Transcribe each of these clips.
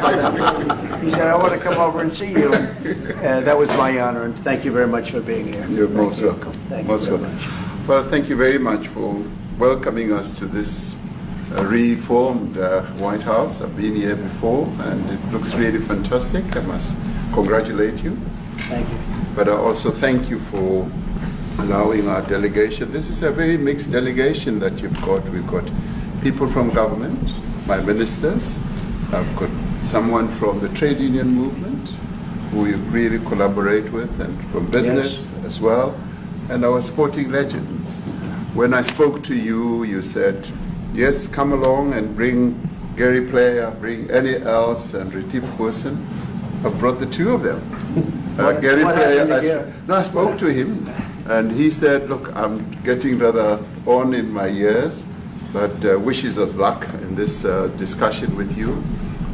He said, I want to come over and see you. That was my honor, and thank you very much for being here. You're most welcome. Thank you very much. Well, thank you very much for welcoming us to this reformed White House. I've been here before, and it looks really fantastic. I must congratulate you. Thank you. But I also thank you for allowing our delegation. This is a very mixed delegation that you've got. We've got people from government, my ministers. I've got someone from the trade union movement who we really collaborate with, and from business as well, and our sporting legends. When I spoke to you, you said, yes, come along and bring Gary Player, bring any else, and Retief Hoosen. I've brought the two of them. Gary Player, I spoke to him, and he said, look, I'm getting rather on in my years, but wishes us luck in this discussion with you.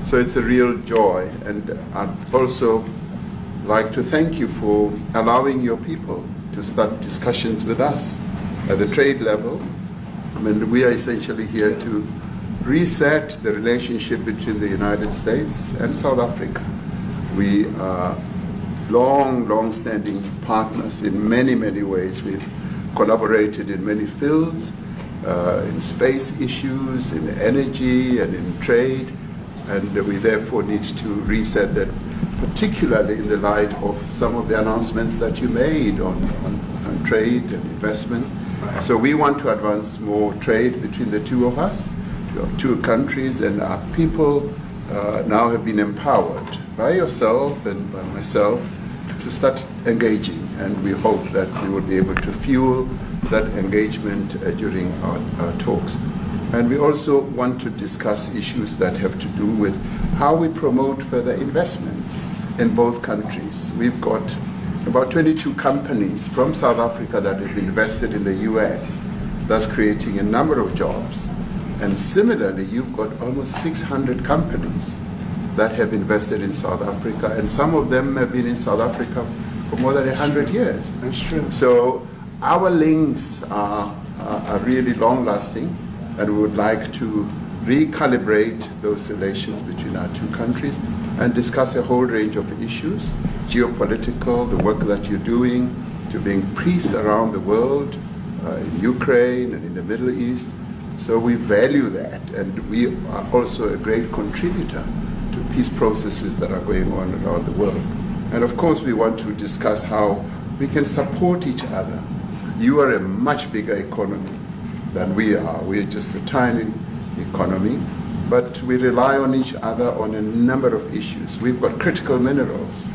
So it's a real joy, and I'd also like to thank you for allowing your people to start discussions with us at the trade level. I mean, we are essentially here to reset the relationship between the United States and South Africa. We are long-standing partners in many, many ways. We've collaborated in many fields, in space issues, in energy, and in trade, and we therefore need to reset that, particularly in the light of some of the announcements that you made on trade and investment. Right. So we want to advance more trade between the two of us, two countries, and our people now have been empowered by yourself and by myself to start engaging, and we hope that we will be able to fuel that engagement during our talks. And we also want to discuss issues that have to do with how we promote further investments in both countries. We've got about 22 companies from South Africa that have invested in the US, thus creating a number of jobs. And similarly, you've got almost 600 companies that have invested in South Africa, and some of them have been in South Africa for more than 100 years. That's true. So our links are really long-lasting, and we would like to recalibrate those relations between our two countries and discuss a whole range of issues, geopolitical, the work that you're doing to bring peace around the world, in Ukraine and in the Middle East. So we value that, and we are also a great contributor to peace processes that are going on around the world. And of course, we want to discuss how we can support each other. You are a much bigger economy than we are. We're just a tiny economy, but we rely on each other on a number of issues. We've got critical minerals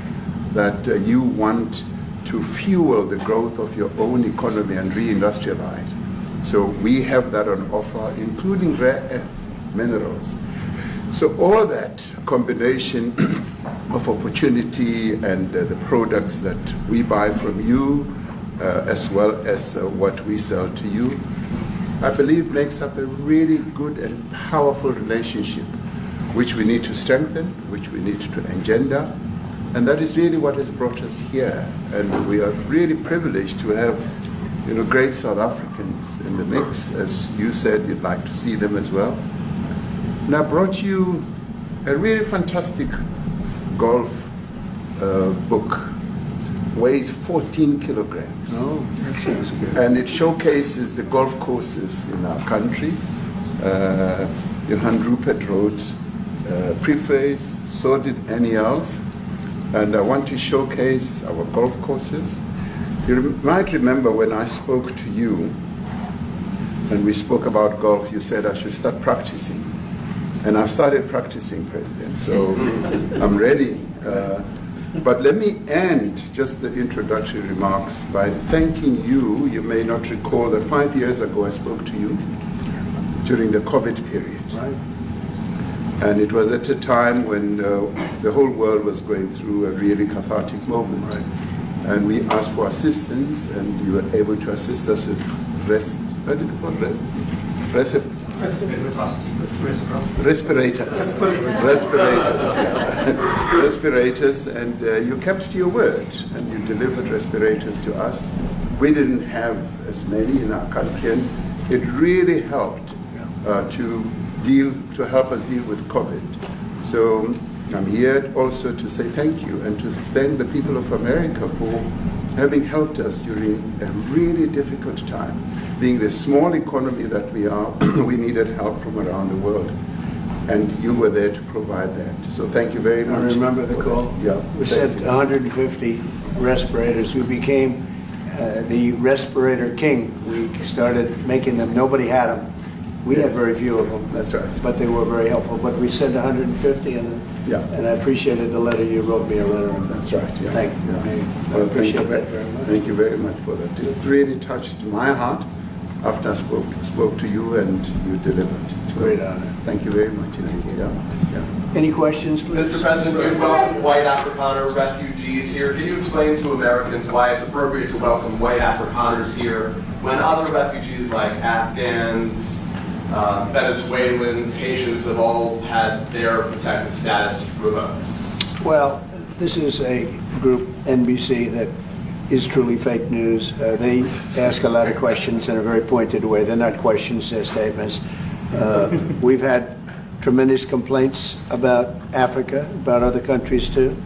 that you want to fuel the growth of your own economy and reindustrialize. So we have that on offer, including rare earth minerals. So all that combination of opportunity and the products that we buy from you, as well as what we sell to you, I believe makes up a really good and powerful relationship, which we need to strengthen, which we need to engender, and that is really what has brought us here. And we are really privileged to have, great South Africans in the mix. As you said, you'd like to see them as well. And I brought you a really fantastic golf book. Weighs 14 kilograms. Oh, that sounds good. And it showcases the golf courses in our country. Johan Rupert wrote preface, so did Annie else. And I want to showcase our golf courses. You might remember when I spoke to you, and we spoke about golf, you said I should start practicing. And I've started practicing, President, so I'm ready. But let me end just the introductory remarks by thanking you. You may not recall that 5 years ago I spoke to you during the COVID period. Right. And it was at a time when the whole world was going through a really cathartic moment. Right. And we asked for assistance, and you were able to assist us with respirators, and you kept to your word, and you delivered respirators to us. We didn't have as many in our country, and it really helped to help us deal with COVID. So I'm here also to say thank you and to thank the people of America for having helped us during a really difficult time. Being the small economy that we are, we needed help from around the world. And you were there to provide that. So thank you very much. I remember the call. Yeah. We sent 150 respirators. We became the respirator king. We started making them. Nobody had them. We had very few of them. That's right. But they were very helpful. But we sent 150, and I appreciated the letter. You wrote me a letter. That's right. Yeah. Thank you. Yeah. I appreciate that very much. Thank you very much for that. It really touched my heart after I spoke to you and you delivered. So, Great honor. Thank you very much. Thank you. Yeah. Any questions, please? Mr. President, we welcome white Afrikaner refugees here. Can you explain to Americans why it's appropriate to welcome white Afrikaners here when other refugees like Afghans, Venezuelans, Haitians have all had their protected status revoked? Well, this is a group, NBC, that is truly fake news. They ask a lot of questions in a very pointed way. They're not questions, they're statements. We've had tremendous complaints about Africa, about other countries too,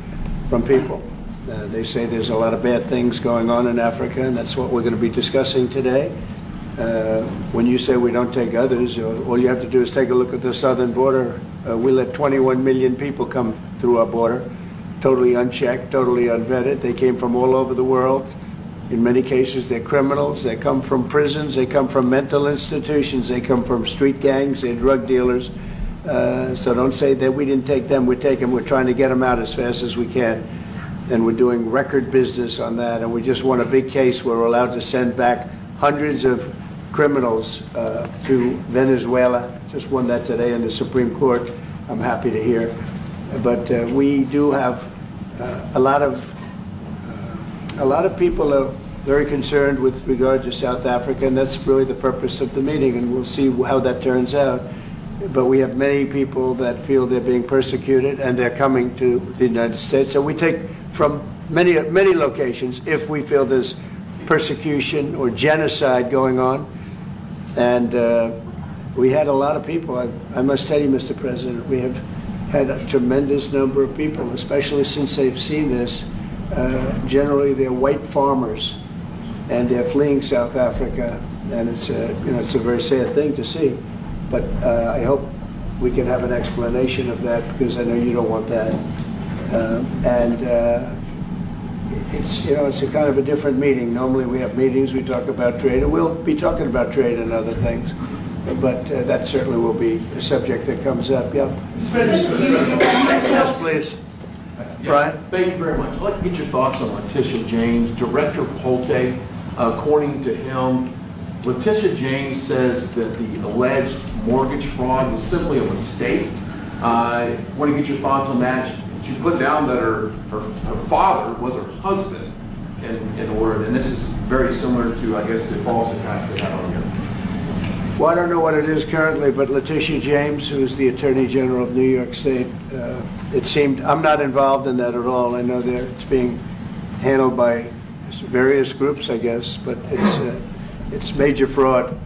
from people. They say there's a lot of bad things going on in Africa, and that's what we're going to be discussing today. When you say we don't take others, all you have to do is take a look at the southern border. We let 21 million people come through our border, totally unchecked, totally unvetted. They came from all over the world. In many cases, they're criminals. They come from prisons. They come from mental institutions. They come from street gangs. They're drug dealers. So don't say that we didn't take them. We take them. We're trying to get them out as fast as we can. And we're doing record business on that. And we just won a big case where we're allowed to send back hundreds of criminals to Venezuela. Just won that today in the Supreme Court. I'm happy to hear. But we do have a lot of people are very concerned with regard to South Africa, and that's really the purpose of the meeting, and we'll see how that turns out. But we have many people that feel they're being persecuted, and they're coming to the United States. So we take from many locations if we feel there's persecution or genocide going on. And we had a lot of people. I must tell you, Mr. President, we have had a tremendous number of people, especially since they've seen this. Generally, they're white farmers, and they're fleeing South Africa, and it's a very sad thing to see. But I hope we can have an explanation of that, because I know you don't want that. It's a kind of a different meeting. Normally we have meetings, we talk about trade, and we'll be talking about trade and other things. But that certainly will be a subject that comes up. Yeah. Yes, please. Brian? Thank you very much. I'd like to get your thoughts on Letitia James. Director Polte, according to him, Letitia James says that the alleged mortgage fraud was simply a mistake. I want to get your thoughts on that. She put down that her father was her husband in order, and this is very similar to, I guess, the false attacks they had on him. Well, I don't know what it is currently, but Letitia James, who's the Attorney General of New York State, it seemed, I'm not involved in that at all. I know it's being handled by various groups, I guess, but it's major fraud,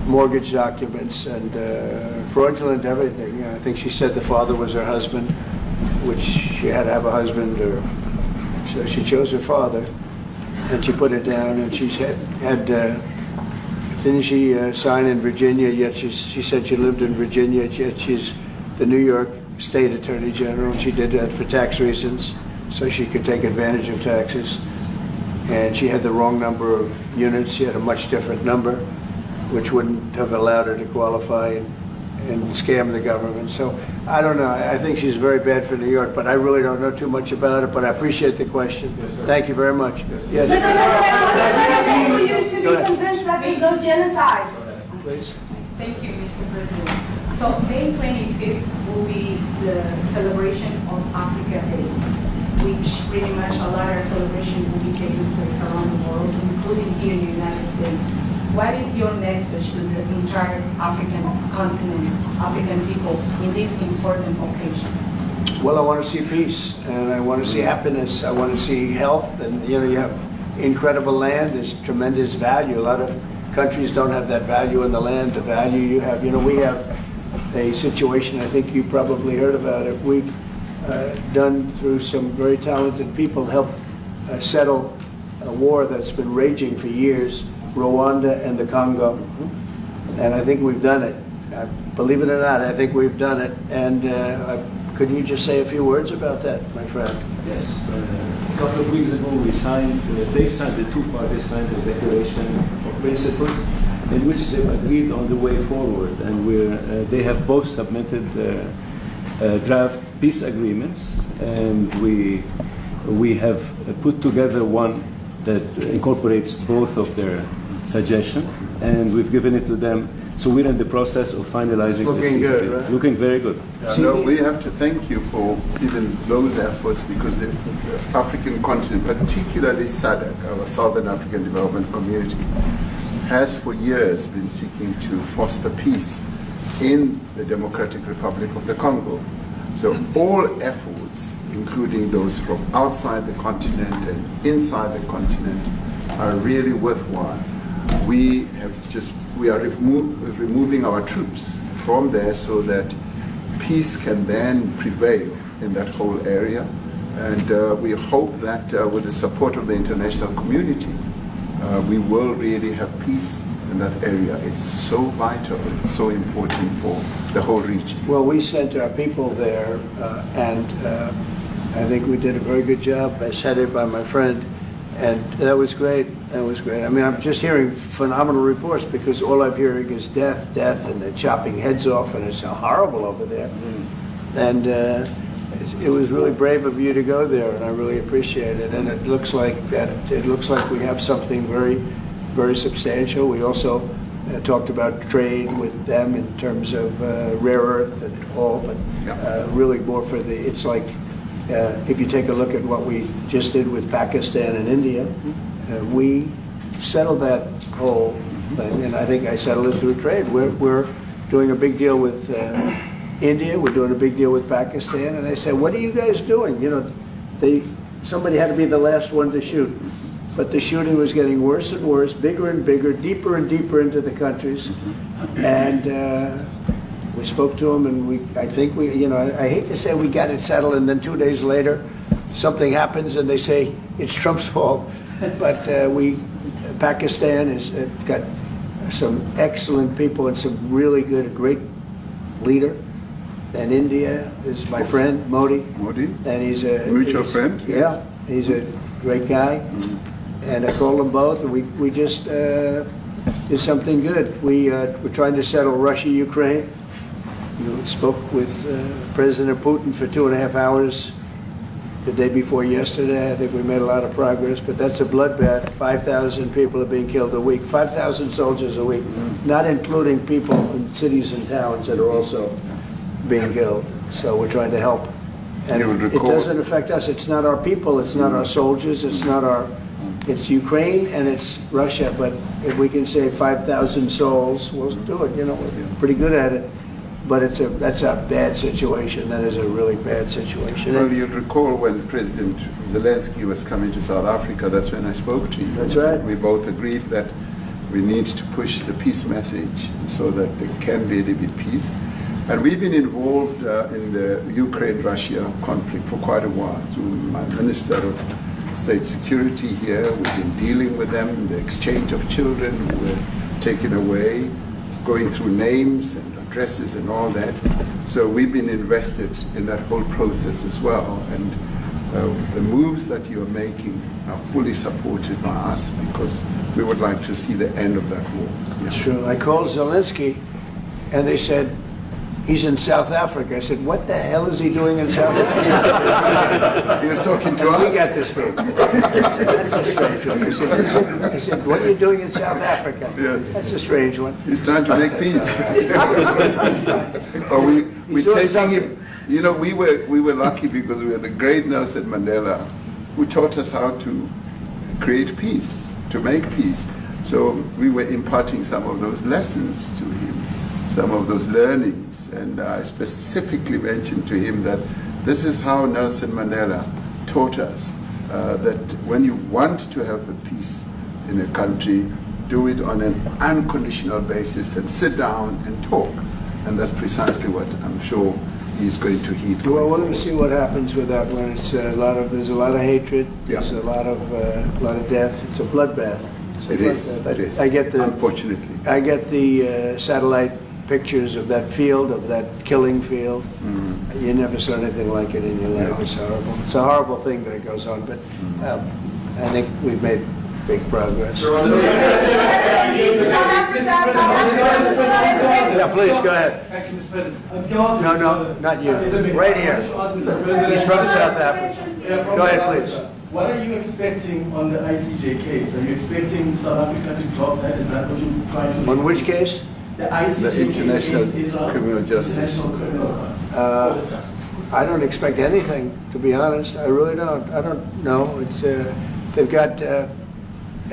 mortgage documents, and fraudulent everything. Yeah, I think she said the father was her husband, which she had to have a husband, so she chose her father, and she put it down, and she had didn't she sign in Virginia, yet she said she lived in Virginia, yet she's the New York State Attorney General, and she did that for tax reasons, so she could take advantage of taxes. And she had the wrong number of units. She had a much different number, which wouldn't have allowed her to qualify and scam the government. So I don't know. I think she's very bad for New York, but I really don't know too much about it, but I appreciate the question. Yes, thank you very much. Yes. Mr. President, for you to be convinced that there's no genocide. Please. Thank you, Mr. President. So May 25th will be the celebration of Africa Day, which pretty much a lot of celebration will be taking place around the world, including here in the United States. What is your message to the entire African continent, African people, in this important occasion? Well, I want to see peace, and I want to see happiness. I want to see health, and you have incredible land. There's tremendous value. A lot of countries don't have that value in the land, the value you have. We have a situation, I think you probably heard about it. We've done, through some very talented people, helped settle a war that's been raging for years, Rwanda and the Congo. And I think we've done it. Believe it or not, I think we've done it. And could you just say a few words about that, my friend? Yes. A couple of weeks ago, we signed, the two parties signed a declaration of principle in which they agreed on the way forward. And they have both submitted draft peace agreements. And we have put together one that incorporates both of their suggestions. And we've given it to them. So we're in the process of finalizing Looking this. good, right? Looking very good. No, we have to thank you for even those efforts, because the African continent, particularly SADC, our Southern African Development Community, has for years been seeking to foster peace in the Democratic Republic of the Congo. So all efforts, including those from outside the continent and inside the continent, are really worthwhile. We are removing our troops from there so that peace can then prevail in that whole area. And we hope that with the support of the international community, we will really have peace in that area. It's so vital, it's so important for the whole region. Well, we sent our people there, and I think we did a very good job, as headed by my friend. And that was great. That was great. I mean, I'm just hearing phenomenal reports, because all I'm hearing is death, and they're chopping heads off, and it's horrible over there. And it was really brave of you to go there, and I really appreciate it. And it looks like we have something very, very substantial. We also talked about trade with them in terms of rare earth and all, but really more for the. It's like. If you take a look at what we just did with Pakistan and India, we settled that whole thing, and I think I settled it through trade. We're doing a big deal with India, we're doing a big deal with Pakistan, and I said, what are you guys doing? You know, somebody had to be the last one to shoot, but the shooting was getting worse and worse, bigger and bigger, deeper and deeper into the countries, and we spoke to them, and I think I hate to say we got it settled, and then 2 days later, something happens, and they say it's Trump's fault. But Pakistan has got some excellent people and some really good, great leader. And India is my friend, Modi. And he's a mutual friend. Yeah, he's a great guy. And I called them both, and we just did something good. We're trying to settle Russia, Ukraine. We spoke with President Putin for 2.5 hours the day before yesterday. I think we made a lot of progress, but that's a bloodbath. 5,000 people are being killed a week, 5,000 soldiers a week, not including people in cities and towns that are also being killed. So we're trying to help. And it doesn't affect us. It's not our people, it's not our soldiers, it's Ukraine and it's Russia, but if we can save 5,000 souls, we'll do it. We're pretty good at it. But that's a bad situation. That is a really bad situation. Well, you'll recall when President Zelensky was coming to South Africa, that's when I spoke to you. That's right. We both agreed that we need to push the peace message so that there can really be peace. And we've been involved in the Ukraine-Russia conflict for quite a while. So my Minister of State Security here, we've been dealing with them, the exchange of children who were taken away, going through names and addresses and all that. So we've been invested in that whole process as well. And the moves that you're making are fully supported by us, because we would like to see the end of that war. It's true. I called Zelensky, and they said, he's in South Africa. I said, what the hell is he doing in South Africa? He was talking to us. We got this game. That's a strange one. I said, what are you doing in South Africa? Yes. That's a strange one. He's trying to make peace. We're taking him. We were lucky because we had the great Nelson Mandela, who taught us how to create peace, to make peace. So we were imparting some of those lessons to him, some of those learnings. And I specifically mentioned to him that this is how Nelson Mandela taught us, that when you want to have a peace in a country, do it on an unconditional basis and sit down and talk. And that's precisely what I'm sure he's going to heed. Well, we're going to see what happens with that one. It's there's a lot of hatred. Yeah. There's a lot of death. It's a bloodbath. It is. It is. I get the Unfortunately. I get the satellite pictures of that field, of that killing field. You never saw anything like it in your life. It's horrible. It's a horrible thing that goes on, but I think we've made big progress. South Africa. Yeah, please go ahead. Thank you, Mr. President. No, not you. Right here. He's from South Africa. Go ahead, please. What are you expecting on the ICJ case? Are you expecting South Africa to drop that? Is that what you're trying to do? On which case? The ICJ The International case is Criminal Justice. International Criminal Court. I don't expect anything, to be honest. I really don't. I don't know. It's they've got a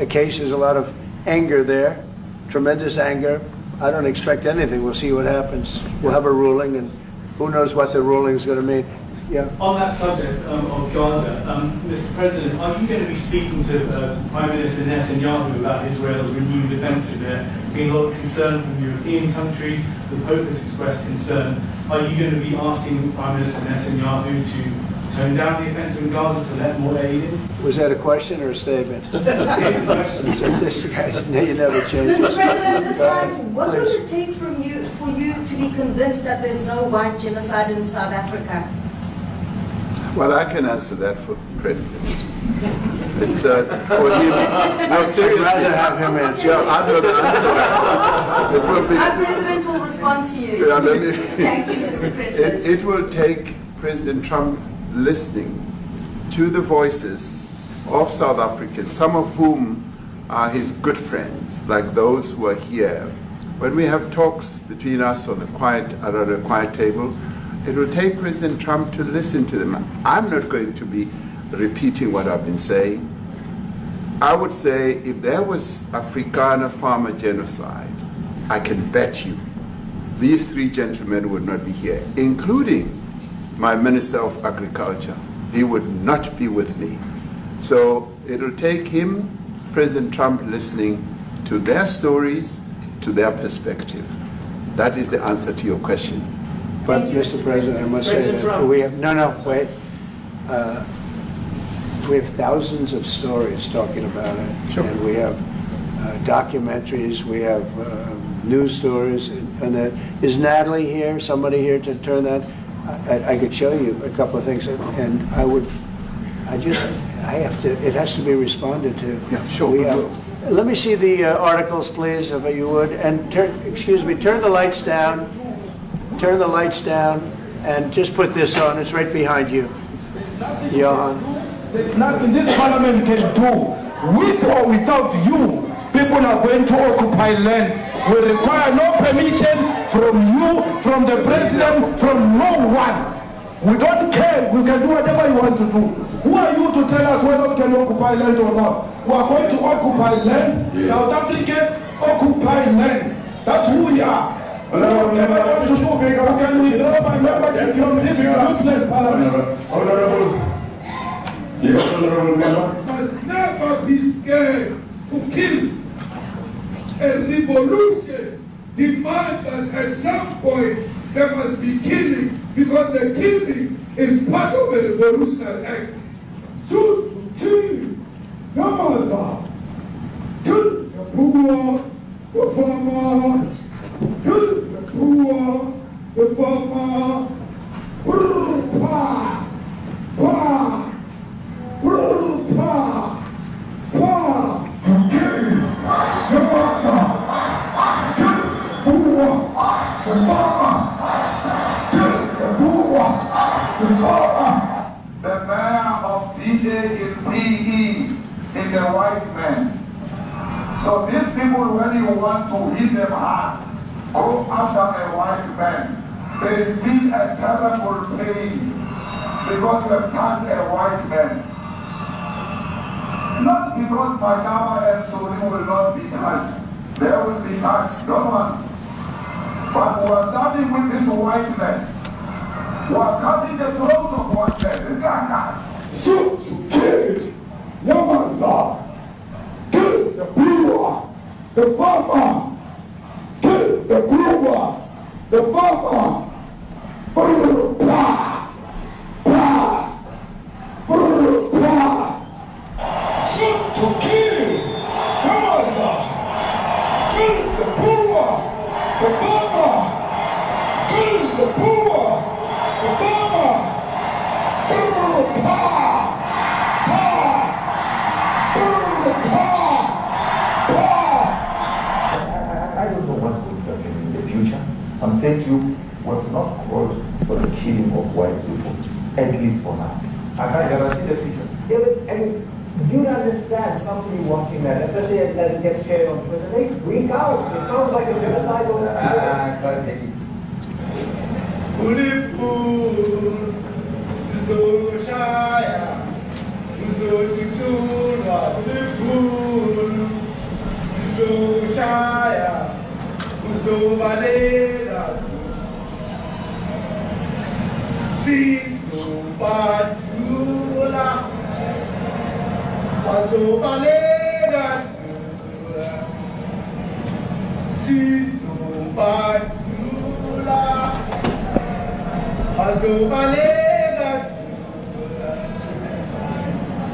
case. There's a lot of anger there, tremendous anger. I don't expect anything. We'll see what happens. We'll have a ruling, and who knows what the ruling is going to mean. Yeah. On that subject of Gaza, Mr. President, are you going to be speaking to Prime Minister Netanyahu about Israel's renewed offensive? There's been a lot of concern from European countries. The Pope has expressed concern. Are you going to be asking Prime Minister Netanyahu to tone down the offensive in Gaza, to let more aid in? Was that a question or a statement? It's a question. This guy, you never change. Mr. President, this time, what will Please. it take for you to be convinced that there's no white genocide in South Africa? Well, I can answer that for the President. It's for him. No, seriously. I'd rather have him answer. Yeah, I'd rather answer that. It will be. Our president will respond to you. Yeah, let me- Thank you, Mr. President. It will take President Trump listening to the voices of South Africans, some of whom are his good friends, like those who are here. When we have talks between us on around a quiet table, it will take President Trump to listen to them. I'm not going to be repeating what I've been saying. I would say if there was Afrikaner farmer genocide, I can bet you these three gentlemen would not be here, including my Minister of Agriculture. He would not be with me. So it'll take him, President Trump, listening to their stories, to their perspective. That is the answer to your question. But, Mr. President, I must say that we have, wait. We have thousands of stories talking about it. Sure. And we have documentaries, we have news stories. And that, is Natalie here, somebody here to turn that? I could show you a couple of things, and it has to be responded to. Yeah, sure. Let me see the articles, please, if you would. And turn the lights down. Turn the lights down and just put this on. It's right behind you. Johan. There's nothing this parliament can do. With or without you, people are going to occupy land. We require no permission from you, from the president, from no one. We don't care. We can do whatever you want to do. Who are you to tell us whether we can occupy land or not? We are going to occupy land. Yeah. South Africa occupy land. That's who we are. So whatever you want to do, we can withdraw my membership from this useless parliament. Yes, Honorable Member. Must never be scared to kill. A revolution demands that at some point there must be killing, because the killing is part of a revolutionary act. Shoot to kill, Yamaza, kill the poor, the farmer, kill the poor, the farmer, The mayor of DA in PE is a white man. So these people, when you want to hit them hard, go after a white man. They feel a terrible pain because you have touched a white man. Not because Mashaba and Suri will not be touched. They will be touched, no one. But we are starting with this whiteness. We are cutting the throat of whiteness. Shoot to kill, Yamaza, kill the brewer, the farmer, kill the brewer, the farmer. Shoot to kill. Come on, sir. Kill the poor, the farmer. Kill the poor, the farmer. I don't know what's going to happen in the future. I'm saying to you, was not called for the killing of white people, at least for now. I can't guarantee the future. Yeah, but I mean, you understand somebody watching that, especially as it gets shared on Twitter, they freak out. It sounds like a genocidal. I can't take it.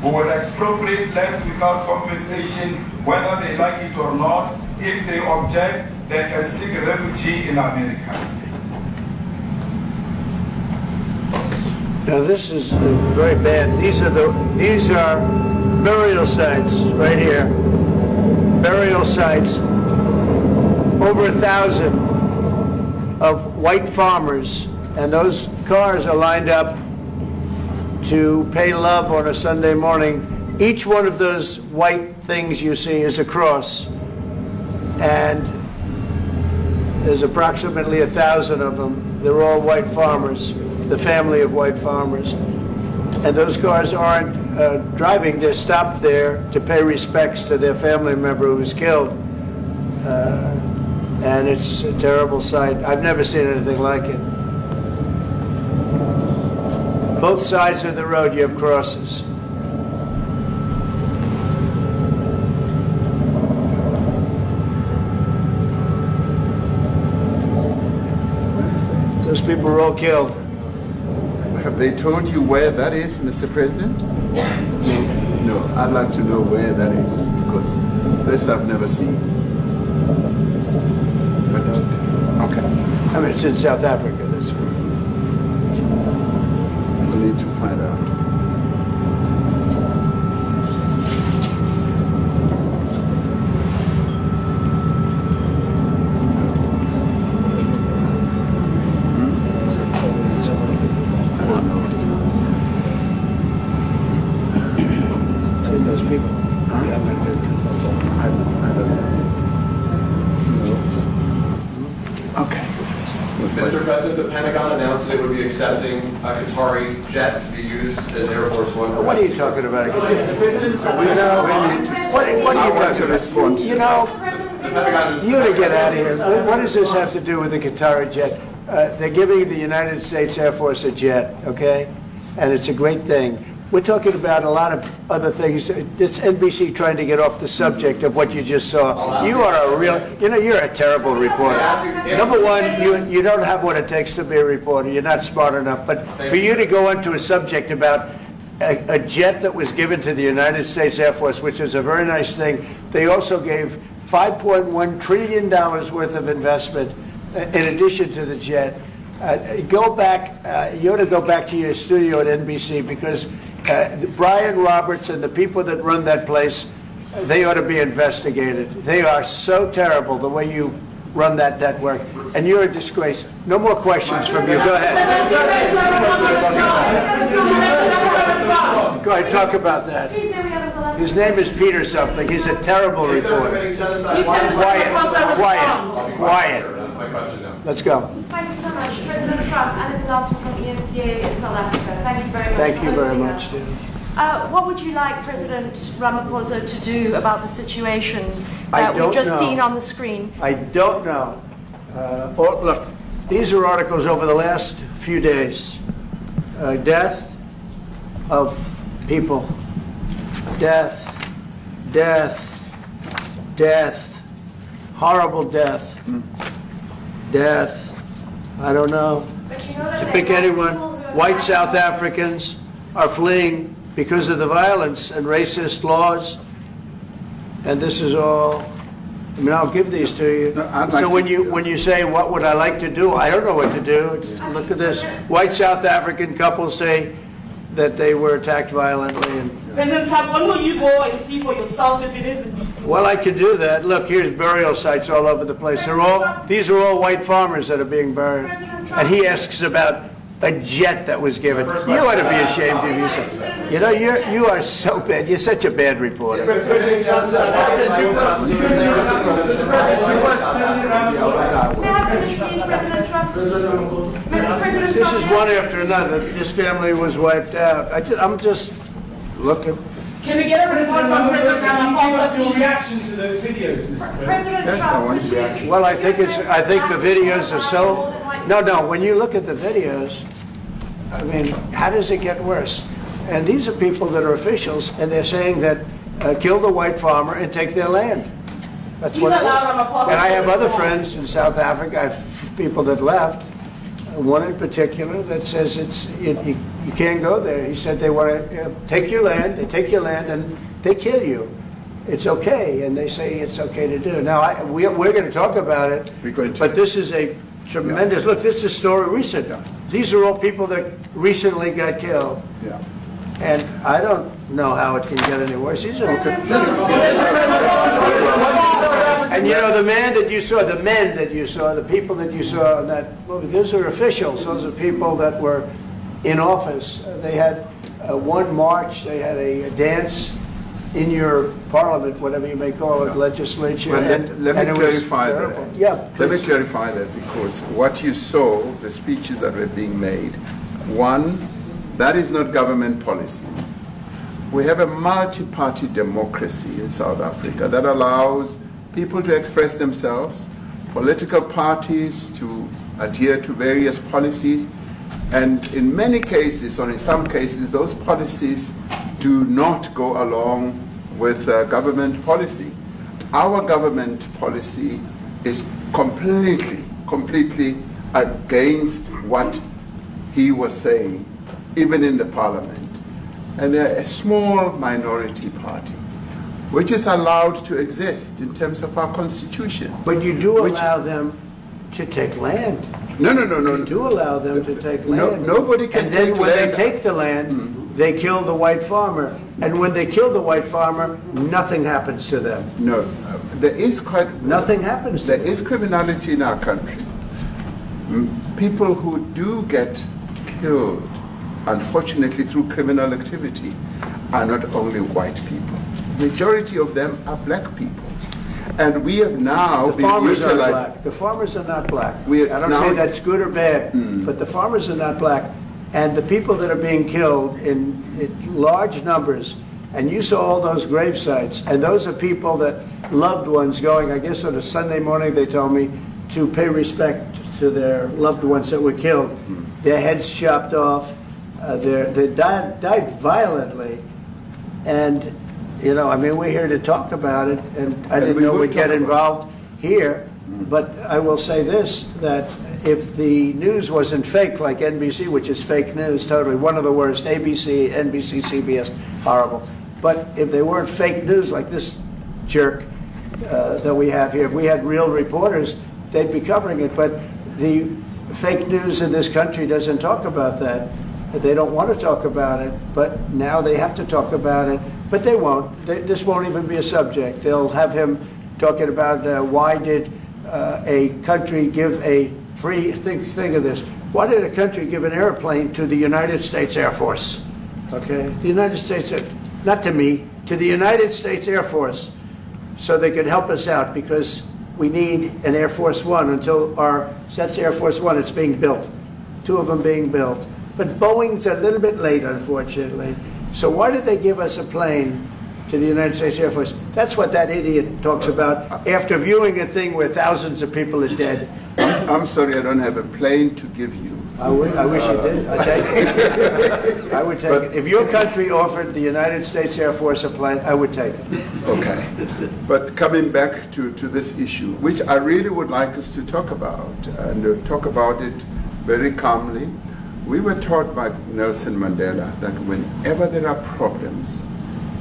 Who will expropriate land without compensation, whether they like it or not. If they object, they can seek refugee in America. Now this is very bad. These are burial sites right here. Burial sites. Over 1,000 of white farmers, and those cars are lined up to pay love on a Sunday morning. Each one of those white things you see is a cross, and there's approximately 1,000 of them. They're all white farmers, the family of white farmers. And those cars aren't driving, they're stopped there to pay respects to their family member who was killed. And it's a terrible sight. I've never seen anything like it. Both sides of the road you have crosses. Those people were all killed. Have they told you where that is, Mr. President? No, I'd like to know where that is, because this I've never seen. Okay. I mean, it's in South Africa. That's where. We need to find out. Those people. Okay. Mr. President, the Pentagon announced that it would be accepting a Qatari jet to be used as Air Force One. What are you talking about? What are you talking about? Respond. You know, you to get out of here. What does this have to do with the Qatari jet? They're giving the United States Air Force a jet, okay? And it's a great thing. We're talking about a lot of other things. It's NBC trying to get off the subject of what you just saw. You are a real, you're a terrible reporter. Number one, you don't have what it takes to be a reporter. You're not smart enough. But for you to go into a subject about a jet that was given to the United States Air Force, which is a very nice thing, they also gave $5.1 trillion worth of investment in addition to the jet. Go back, you ought to go back to your studio at NBC, because Brian Roberts and the people that run that place, they ought to be investigated. They are so terrible the way you run that network, and you're a disgrace. No more questions from you. Go ahead. Go ahead, talk about that. His name is Peter something. He's a terrible reporter. Quiet. That's my question now. Let's go. Thank you so much. President Trump, Anna Disaster from ENCA in South Africa. Thank you very much. Thank you very much. What would you like President Ramaphosa to do about the situation that don't we've just know. seen on the screen? I don't know. Look, these are articles over the last few days. Death of people. Death. Horrible death. Death. I don't know. But you know that To there pick are anyone, people who are white not- South Africans are fleeing because of the violence and racist laws. And this is all, I mean, I'll give these to you. No, I'd like So to- when you say, what would I like to do? I don't know what to do. Look at this. White South African couple say that they were attacked violently. And, President Trump, when will you go and see for yourself if it isn't true? well, I could do that. Look, here's burial sites all over the place. These are all white farmers that are being buried. And he asks about a jet that was given. You ought to be ashamed of yourself. You know, you are so bad. You're such a bad reporter. President Trump. Mr. President This Trump, is one after another. This family was wiped out. I'm just looking. Can we get a report from President Ramaphosa, What's your please? reaction to those videos, Mr. President? President Yes, I Trump, want would to you- react. Well, I think the videos are so. No. When you look at the videos, I mean, how does it get worse? And these are people that are officials, and they're saying that kill the white farmer and take their land. That's what. Please allow Ramaphosa And I have to other respond. friends in South Africa. I have people that left. One in particular that says you can't go there. He said they want to take your land. They take your land and they kill you. It's okay, and they say it's okay to do. Now we're going to talk about it. We're going to. But this is a tremendous. Look, this is a story recent. These are all people that recently got killed. Yeah. And I don't know how it can get any worse. These are, and you know, the men that you saw, the people that you saw in that movie, those are officials. Those are people that were in office. They had one march. They had a dance in your parliament, whatever you may call it, legislature. Well, and let me it was clarify terrible. that. Yeah. Let me please. clarify that because what you saw, the speeches that were being made, one, that is not government policy. We have a multi-party democracy in South Africa that allows people to express themselves, political parties to adhere to various policies, and in many cases, or in some cases, those policies do not go along with government policy. Our government policy is completely against what he was saying, even in the parliament. And they're a small minority party, which is allowed to exist in terms of our constitution. But you do allow them to take land. No. You do allow them to take land. Nobody can and then take when land. they take the land, they kill the white farmer. And when they kill the white farmer, nothing happens to them. No, there is Nothing happens to There them. is criminality in our country. People who do get killed, unfortunately through criminal activity, are not only white people. Majority of them are black people. And we have now The been farmers are utilized. black. The farmers are not black. We- I don't now- say that's good or bad, but the farmers are not black. And the people that are being killed in large numbers, and you saw all those grave sites, and those are people that loved ones going, I guess on a Sunday morning, they told me, to pay respect to their loved ones that were killed. Their heads chopped off, they died violently. And, you know, I mean, we're here to talk about it, and I didn't know we'd get involved here. But I will say this, that if the news wasn't fake like NBC, which is fake news totally, one of the worst, ABC, NBC, CBS, horrible. But if they weren't fake news like this jerk that we have here, if we had real reporters, they'd be covering it. But the fake news in this country doesn't talk about that. They don't want to talk about it, but now they have to talk about it. But they won't. This won't even be a subject. They'll have him talking about why did a country give a free, think of this, why did a country give an airplane to the United States Air Force? Okay, the United States, not to me, to the United States Air Force, so they could help us out because we need an Air Force One until that's Air Force One, it's being built. 2 of them being built. But Boeing's a little bit late, unfortunately. So why did they give us a plane to the United States Air Force? That's what that idiot talks about after viewing a thing where thousands of people are dead. I'm sorry, I don't have a plane to give you. I wish you did. I take it. I would take it. If your country offered the United States Air Force a plane, I would take it. Okay. But coming back to this issue, which I really would like us to talk about, and talk about it very calmly. We were taught by Nelson Mandela that whenever there are problems,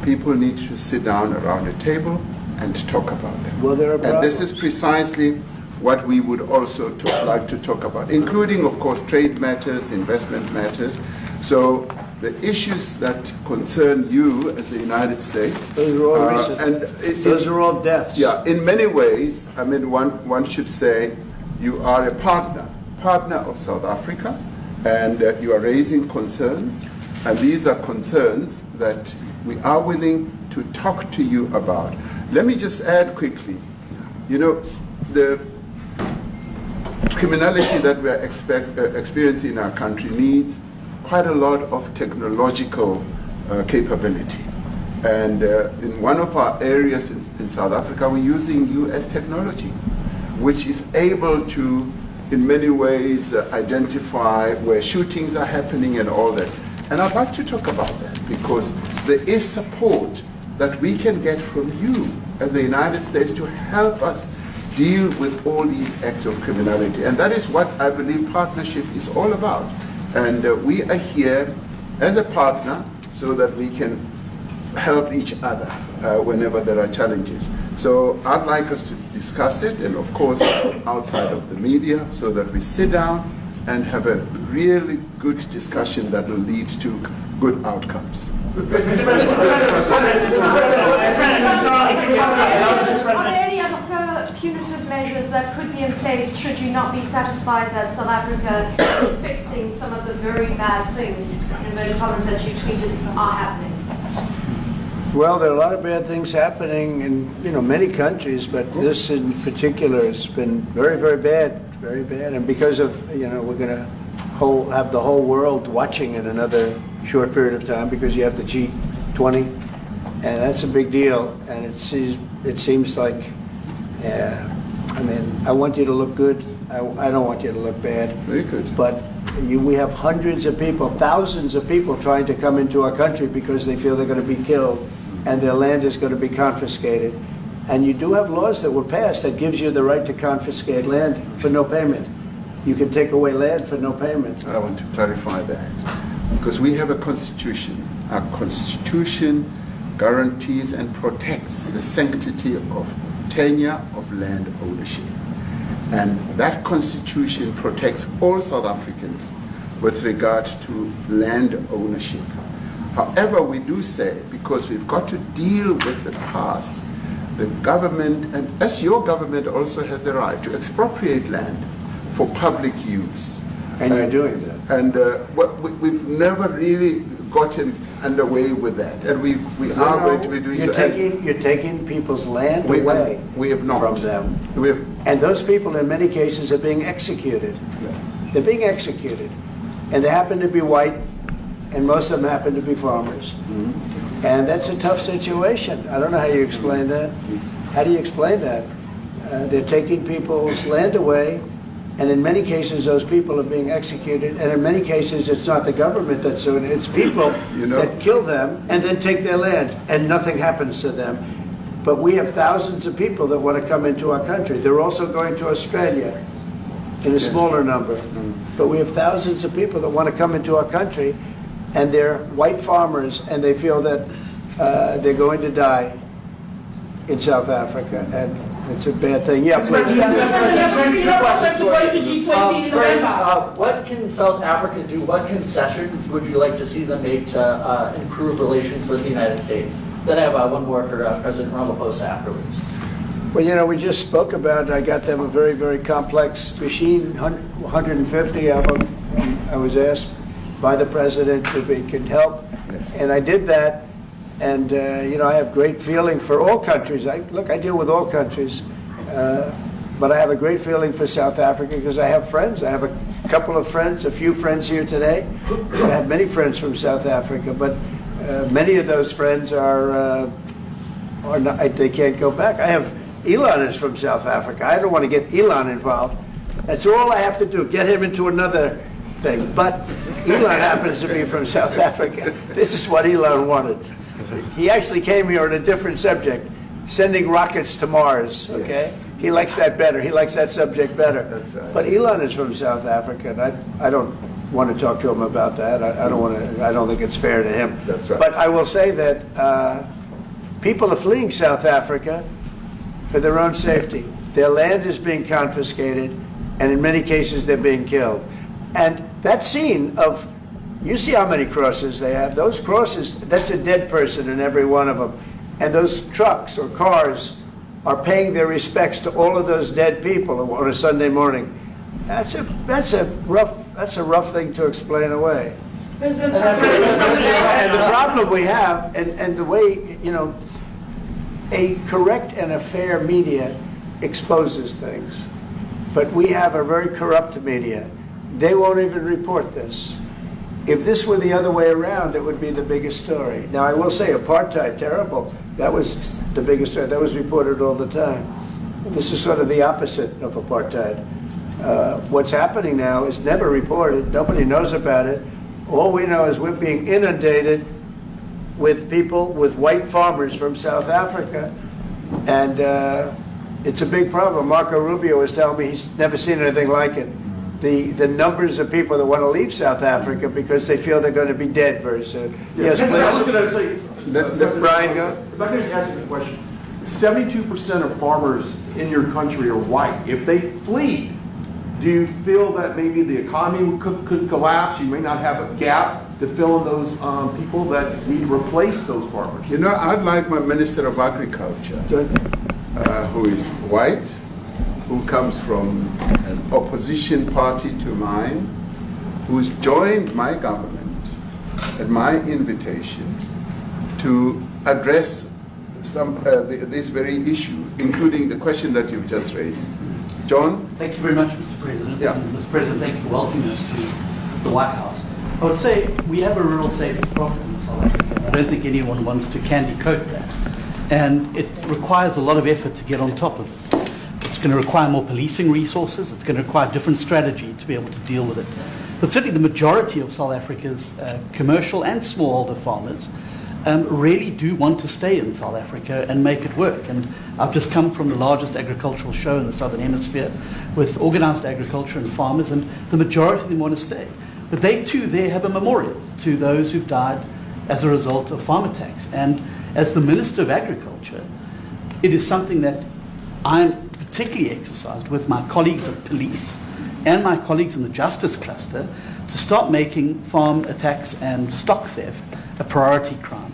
people need to sit down around a table and talk about them. Well, there are and this is problems. precisely what we would also like to talk about, including, of course, trade matters, investment matters. So the issues that concern you as the United States. Those are all recent. Those are all deaths. Yeah, in many ways, I mean, one should say you are a partner of South Africa, and you are raising concerns, and these are concerns that we are willing to talk to you about. Let me just add quickly, you know, the criminality that we are experiencing in our country needs quite a lot of technological capability. And in one of our areas in South Africa, we're using US technology, which is able to, in many ways, identify where shootings are happening and all that. And I'd like to talk about that because there is support that we can get from you as the United States to help us deal with all these acts of criminality. And that is what I believe partnership is all about. And we are here as a partner so that we can help each other whenever there are challenges. So I'd like us to discuss it, and of course outside of the media, so that we sit down and have a really good discussion that will lead to good outcomes. Are there any other further punitive measures that could be in place should you not be satisfied that South Africa is fixing some of the very bad things, in inverted commas, that you tweeted are happening? Well, there are a lot of bad things happening in many countries, but this in particular has been very, very bad, very bad. And because of we're going to have the whole world watching in another short period of time because you have the G20, and that's a big deal. And it seems like, I want you to look good. I don't want you to look bad. Very good. But we have hundreds of people, thousands of people trying to come into our country because they feel they're going to be killed and their land is going to be confiscated. And you do have laws that were passed that gives you the right to confiscate land for no payment. You can take away land for no payment. I want to clarify that because we have a constitution. Our constitution guarantees and protects the sanctity of tenure of land ownership. And that constitution protects all South Africans with regard to land ownership. However, we do say, because we've got to deal with the past, the government, and as your government also has the right to expropriate land for public use. And you're doing that. And we've never really gotten underway with that. And we are going to be doing so. You're taking people's land away we have not. from them. And those people in many cases are being executed. They're being executed. And they happen to be white, and most of them happen to be farmers. Mm-hmm. And that's a tough situation. I don't know how you explain that. How do you explain that? They're taking people's land away, and in many cases those people are being executed, and in many cases it's not the government that's doing it, it's people that kill them and then take their land, and nothing happens to them. But we have thousands of people that want to come into our country. They're also going to Australia in a smaller number. But we have thousands of people that want to come into our country, and they're white farmers, and they feel that they're going to die in South Africa, and it's a bad thing. Yeah, please. What can South Africa do? What concessions would you like to see them make to improve relations with the United States? Then I have one more for President Ramaphosa afterwards. Well, we just spoke about, I got them a very, very complex machine, 150 of them. I was asked by the president if he could help, and I did that. And, I have great feeling for all countries. I deal with all countries, but I have a great feeling for South Africa because I have friends. I have a couple of friends, a few friends here today. I have many friends from South Africa, but many of those friends are not, they can't go back. I have Elon is from South Africa. I don't want to get Elon involved. That's all I have to do, get him into another thing. But Elon happens to be from South Africa. This is what Elon wanted. He actually came here on a different subject, sending rockets to Mars, okay? Yes. He likes that better. He likes that subject better. That's right. But Elon is from South Africa, and I don't want to talk to him about that. I don't think it's fair to him. That's right. But I will say that people are fleeing South Africa for their own safety. Their land is being confiscated, and in many cases they're being killed. And that scene of, you see how many crosses they have. Those crosses, that's a dead person in every one of them. And those trucks or cars are paying their respects to all of those dead people on a Sunday morning. That's a rough thing to explain away. And the problem we have, and the way, you know, a correct and a fair media exposes things. But we have a very corrupt media. They won't even report this. If this were the other way around, it would be the biggest story. Now, I will say apartheid, terrible. That was the biggest story. That was reported all the time. This is sort of the opposite of apartheid. What's happening now is never reported. Nobody knows about it. All we know is we're being inundated with people, with white farmers from South Africa. And it's a big problem. Marco Rubio was telling me he's never seen anything like it. The numbers of people that want to leave South Africa because they feel they're going to be dead very soon. Yes, please. I was going to say, Brian, go. if I could just ask you a question. 72% of farmers in your country are white. If they flee, do you feel that maybe the economy could collapse? You may not have a gap to fill in those people that need to replace those farmers. You know, I'd like my Minister of Agriculture, who is white, who comes from an opposition party to mine, who's joined my government at my invitation to address this very issue, including the question that you've just raised. John? Thank you very much, Mr. President. Yeah. And Mr. President, thank you for welcoming us to the White House. I would say we have a rural safety problem in South Africa. I don't think anyone wants to candy coat that. And it requires a lot of effort to get on top of it. It's going to require more policing resources. It's going to require a different strategy to be able to deal with it. But certainly the majority of South Africa's commercial and smallholder farmers really do want to stay in South Africa and make it work. And I've just come from the largest agricultural show in the Southern Hemisphere with organized agriculture and farmers, and the majority of them want to stay. But they too there have a memorial to those who've died as a result of farm attacks. And as the Minister of Agriculture, it is something that I'm particularly exercised with my colleagues at police and my colleagues in the justice cluster to start making farm attacks and stock theft a priority crime.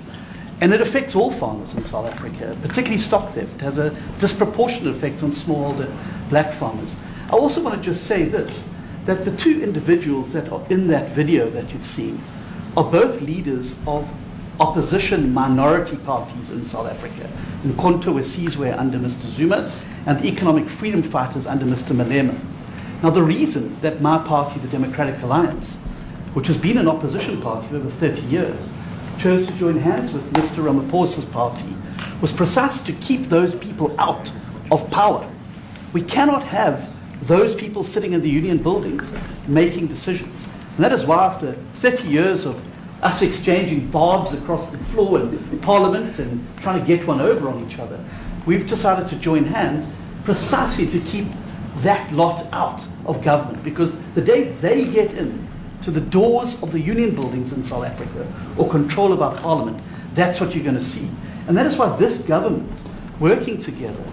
And it affects all farmers in South Africa, particularly stock theft. It has a disproportionate effect on smallholder black farmers. I also want to just say this, that the two individuals that are in that video that you've seen are both leaders of opposition minority parties in South Africa. Mkhonto Wesizwe under Mr. Zuma and the economic freedom fighters under Mr. Malema. Now the reason that my party, the Democratic Alliance, which has been an opposition party for over 30 years, chose to join hands with Mr. Ramaphosa's party was precisely to keep those people out of power. We cannot have those people sitting in the union buildings making decisions. And that is why after 30 years of us exchanging barbs across the floor in Parliament and trying to get one over on each other, we've decided to join hands precisely to keep that lot out of government. Because the day they get in to the doors of the union buildings in South Africa or control of our Parliament, that's what you're going to see. And that is why this government, working together,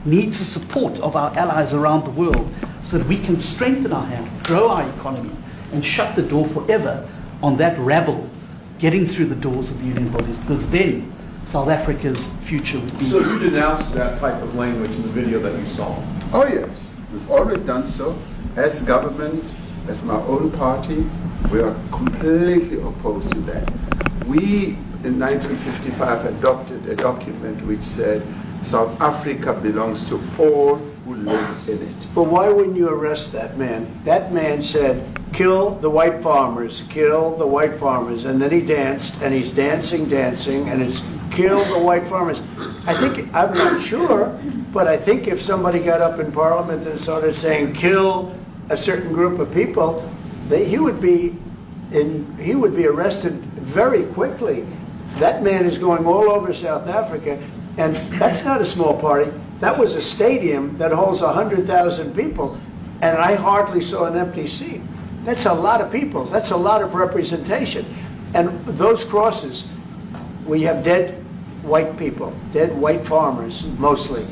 needs the support of our allies around the world so that we can strengthen our hand, grow our economy, and shut the door forever on that rabble getting through the doors of the union buildings, because then South Africa's future would be... So you denounced that type of language in the video that you saw? Oh yes, we've always done so. As government, as my own party, we are completely opposed to that. We, in 1955, adopted a document which said South Africa belongs to all who live in it. But why wouldn't you arrest that man? That man said, kill the white farmers, kill the white farmers. And then he danced, and he's dancing, and it's kill the white farmers. I think, I'm not sure, but I think if somebody got up in Parliament and started saying kill a certain group of people, he would be arrested very quickly. That man is going all over South Africa, and that's not a small party. That was a stadium that holds 100,000 people, and I hardly saw an empty seat. That's a lot of people. That's a lot of representation. And those crosses, we have dead white people, dead white farmers, mostly.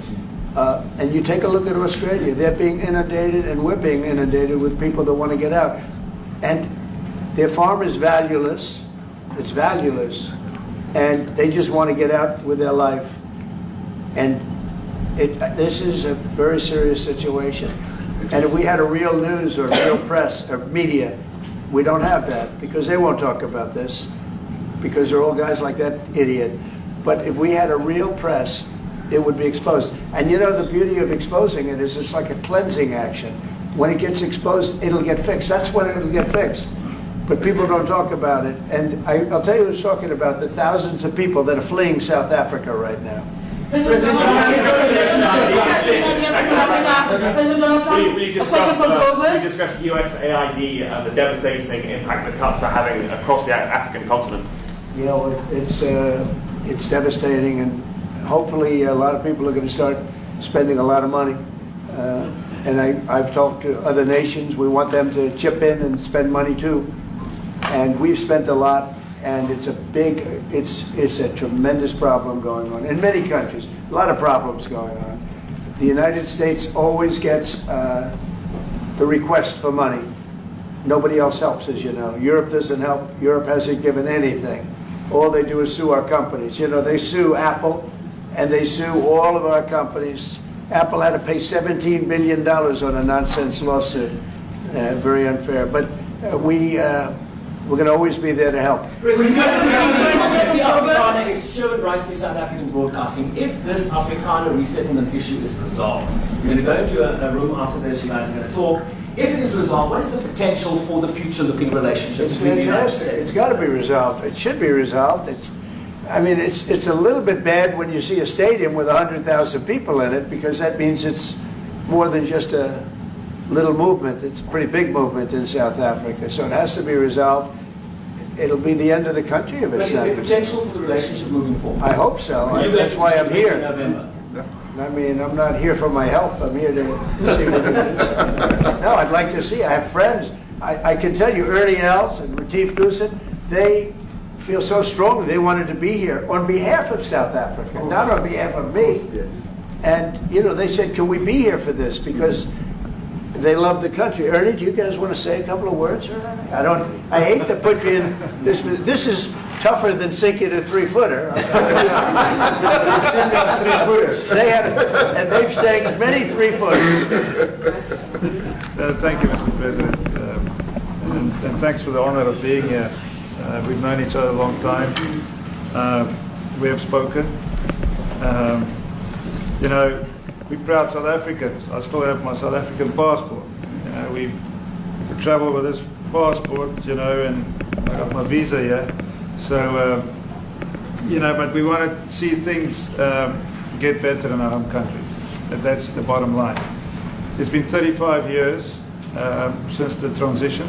And you take a look at Australia, they're being inundated, and we're being inundated with people that want to get out. And their farm is valueless. It's valueless. And they just want to get out with their life. And this is a very serious situation. And if we had a real news or real press or media, we don't have that because they won't talk about this because they're all guys like that idiot. But if we had a real press, it would be exposed. And you know, the beauty of exposing it is it's like a cleansing action. When it gets exposed, it'll get fixed. That's when it'll get fixed. But people don't talk about it. And I'll tell you who's talking about the thousands of people that are fleeing South Africa right now. We discussed USAID and the devastating impact the cuts are having across the African continent. You know, it's devastating, and hopefully a lot of people are going to start spending a lot of money. And I've talked to other nations. We want them to chip in and spend money too. And we've spent a lot. And it's a tremendous problem going on in many countries. A lot of problems going on. The United States always gets the request for money. Nobody else helps, as you know. Europe doesn't help. Europe hasn't given anything. All they do is sue our companies. You know, they sue Apple, and they sue all of our companies. Apple had to pay $17 billion on a nonsense lawsuit. Very unfair. But we're going to always be there to help. The Sherwood Rice v. South African Broadcasting. If this Afrikaner resettlement issue is resolved, we're going to go into a room after this. You guys are going to talk. If it is resolved, what is the potential for the future-looking relationship between the United States? It's got to be resolved. It should be resolved. It's a little bit bad when you see a stadium with 100,000 people in it, because that means it's more than just a little movement. It's a pretty big movement in South Africa, so it has to be resolved. It'll be the end of the country if it's not. But is there potential for the relationship moving forward? I hope so. That's why I'm here. I mean, I'm not here for my health. I'm here to see what it is. No, I'd like to see. I have friends. I can tell you, Ernie Els and Retief Goosen, they feel so strongly they wanted to be here on behalf of South Africa, not on behalf of me. Yes. And, you know, they said, can we be here for this? Because they love the country. Ernie, do you guys want to say a couple of words? I hate to put you in this. This is tougher than sinking a 3-footer. And they've sank many 3-footers. Thank you, Mr. President. And thanks for the honor of being here. We've known each other a long time. We have spoken. You know, we're proud South Africans. I still have my South African passport. You know, we travel with this passport, you know, and I got my visa here. So, you know, but we want to see things get better in our home country. That's the bottom line. It's been 35 years since the transition.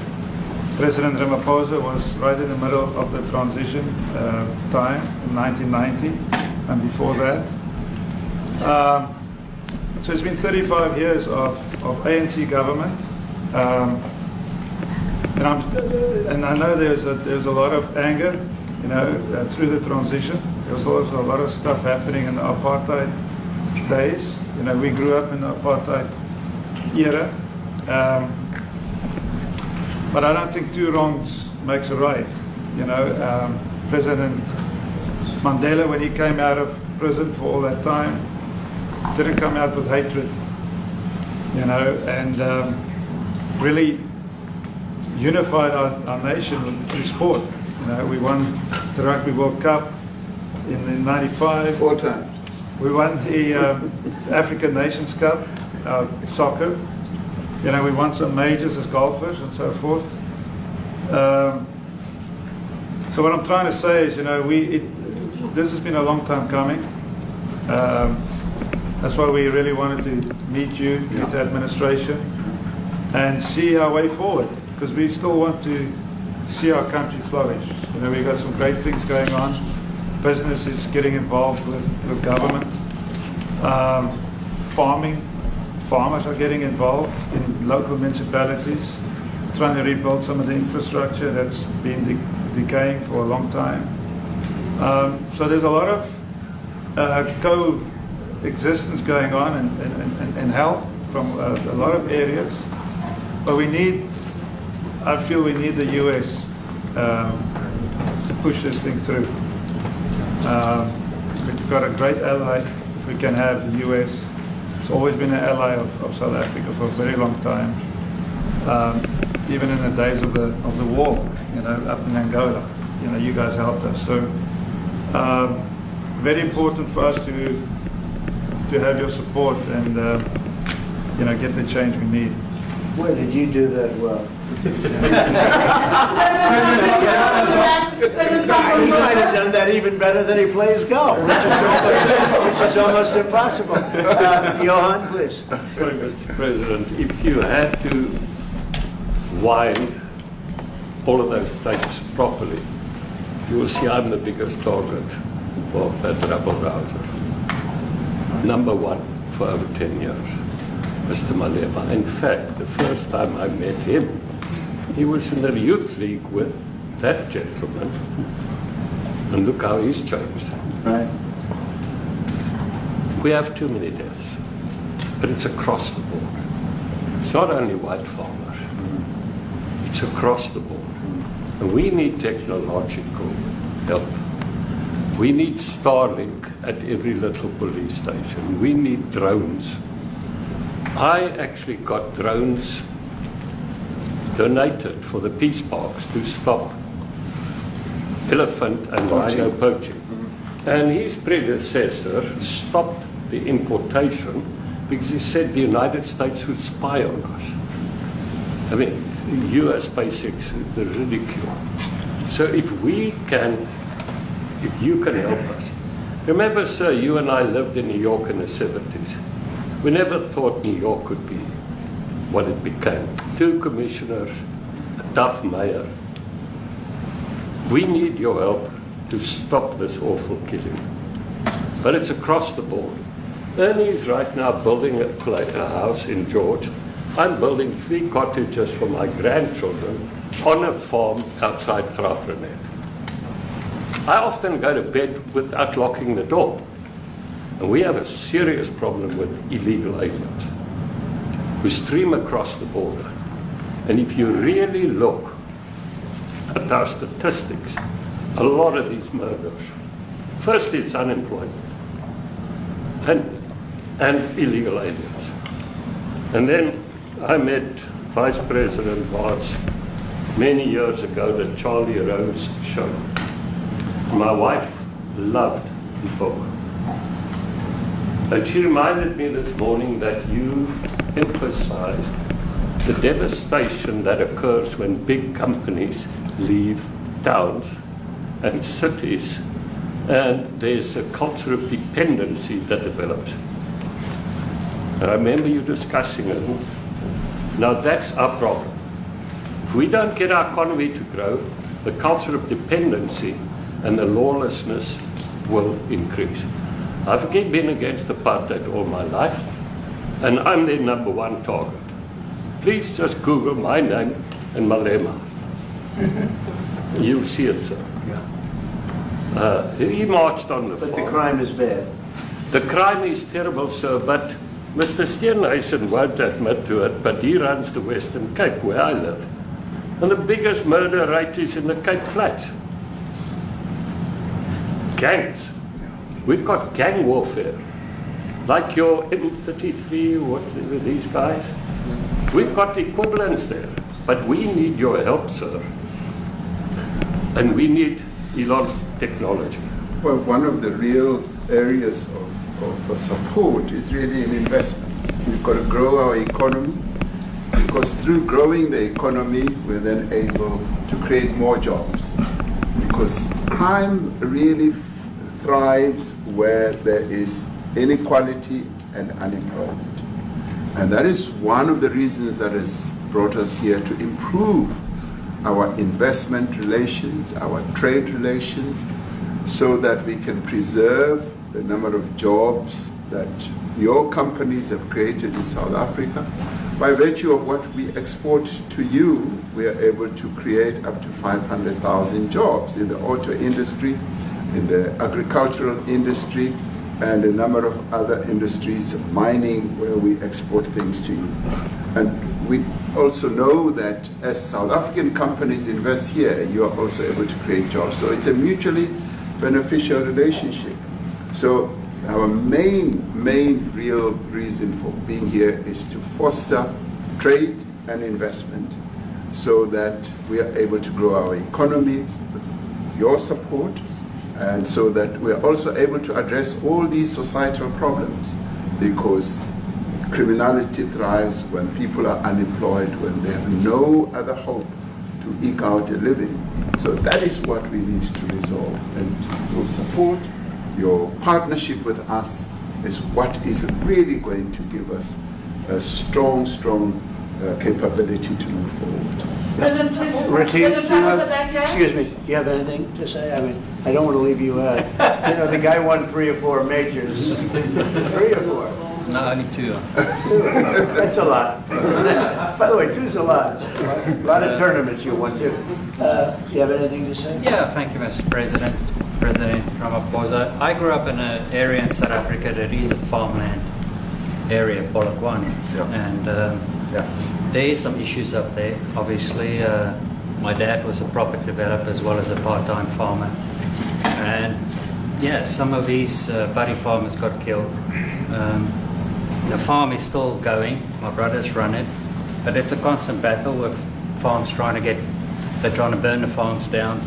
President Ramaphosa was right in the middle of the transition time in 1990 and before that. So it's been 35 years of ANC government, and I know there's a lot of anger, you know, through the transition. There was also a lot of stuff happening in the apartheid days. You know, we grew up in the apartheid era, but I don't think two wrongs makes a right. You know, President Mandela, when he came out of prison for all that time, didn't come out with hatred, you know, and really unified our nation through sport. You know, we won the Rugby World Cup in '95. 4 times. We won the African Nations Cup, soccer. You know, we won some majors as golfers and so forth. So what I'm trying to say is, you know, this has been a long time coming. That's why we really wanted to meet you, meet the administration, and see our way forward. because we still want to see our country flourish. You know, we've got some great things going on. Business is getting involved with government. Farmers are getting involved in local municipalities, trying to rebuild some of the infrastructure that's been decaying for a long time. So there's a lot of coexistence going on and help from a lot of areas. But I feel we need the US to push this thing through. We've got a great ally if we can have the US. It's always been an ally of South Africa for a very long time. Even in the days of the war, you know, up in Angola, you know, you guys helped us. So very important for us to have your support and you know, get the change we need. Where did you do that well? You might have done that even better than he plays golf, which is almost impossible. Johan, please. Sorry, Mr. President, if you had to wind all of those places properly, you will see I'm the biggest target of that rabble-rouser. Number one for over 10 years, Mr. Malema. In fact, the first time I met him, he was in the youth league with that gentleman. And look how he's changed. Right. We have too many deaths, but it's across the board. It's not only white farmers, it's across the board. And we need technological help. We need Starlink at every little police station. We need drones. I actually got drones donated for the peace parks to stop elephant and rhino poaching. And his predecessor stopped the importation because he said the United States would spy on us. I mean, US basics, the ridicule. So if you can help us. Remember, sir, you and I lived in New York in the 70s. We never thought New York could be what it became. 2 commissioners, a tough mayor. We need your help to stop this awful killing. But it's across the board. Ernie is right now building a house in George. I'm building 3 cottages for my grandchildren on a farm outside Graaff-Reinet. I often go to bed without locking the door. And we have a serious problem with illegal aliens who stream across the border. And if you really look at our statistics, a lot of these murders, firstly it's unemployment and illegal aliens. And then I met Vice President Bartz many years ago, the Charlie Rose show. My wife loved the book. And she reminded me this morning that you emphasized the devastation that occurs when big companies leave towns and cities, and there's a culture of dependency that develops. And I remember you discussing it. Now that's our problem. If we don't get our economy to grow, the culture of dependency and the lawlessness will increase. I've again been against apartheid all my life, and I'm their number 1 target. Please just Google my name and Malema. You'll see it, sir. He marched on the farm. But the crime is bad. The crime is terrible, sir, but Mr. Steenhuisen won't admit to it, but he runs the Western Cape, where I live. And the biggest murder rate is in the Cape Flats. Gangs. We've got gang warfare. Like your M33, what are these guys? We've got equivalents there. But we need your help, sir. And we need Elon technology. Well, one of the real areas of support is really in investments. We've got to grow our economy, because through growing the economy, we're then able to create more jobs. Because crime really thrives where there is inequality and unemployment. And that is one of the reasons that has brought us here to improve our investment relations, our trade relations, so that we can preserve the number of jobs that your companies have created in South Africa. By virtue of what we export to you, we are able to create up to 500,000 jobs in the auto industry, in the agricultural industry, and a number of other industries, mining, where we export things to you. And we also know that as South African companies invest here, you are also able to create jobs. So it's a mutually beneficial relationship. So our main real reason for being here is to foster trade and investment so that we are able to grow our economy with your support, and so that we are also able to address all these societal problems, because criminality thrives when people are unemployed, when they have no other hope to eke out a living. So that is what we need to resolve, and your support, your partnership with us is what is really going to give us a strong capability to move forward. Retief, do you have, excuse me, do you have anything to say? I mean, I don't want to leave you out. You know, the guy won 3 or 4 majors. 3 or 4? No, only 2. That's a lot. By the way, 2's a lot. A lot of tournaments you won too. You have anything to say? Yeah, thank you, Mr. President. President Ramaphosa. I grew up in an area in South Africa that is a farmland area, Polokwane. And there is some issues up there. Obviously, my dad was a property developer as well as a part-time farmer. And yeah, some of these buddy farmers got killed. The farm is still going. My brothers run it. But it's a constant battle with farms they're trying to burn the farms down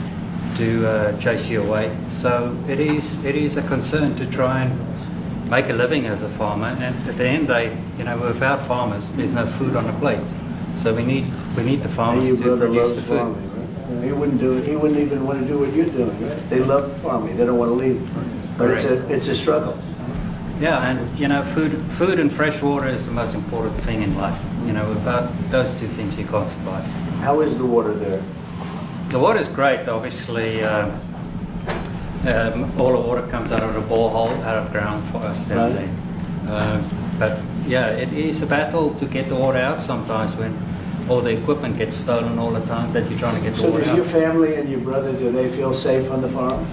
to chase you away. So it is a concern to try and make a living as a farmer. And at the end of the day, you know, without farmers, there's no food on the plate. So we need the farmers to produce the food. Farming, right? He wouldn't do it. He wouldn't even want to do what you're doing. Right? They love farming. They don't want to leave. But it's a struggle. Yeah, and you know, food and fresh water is the most important thing in life. You know, without those 2 things, you can't survive. How is the water there? The water is great. Obviously, all the water comes out of the borehole, out of ground for us down there. But yeah, it is a battle to get the water out sometimes when all the equipment gets stolen all the time that you're trying to get the water out. So does your family and your brother, do they feel safe on the farm?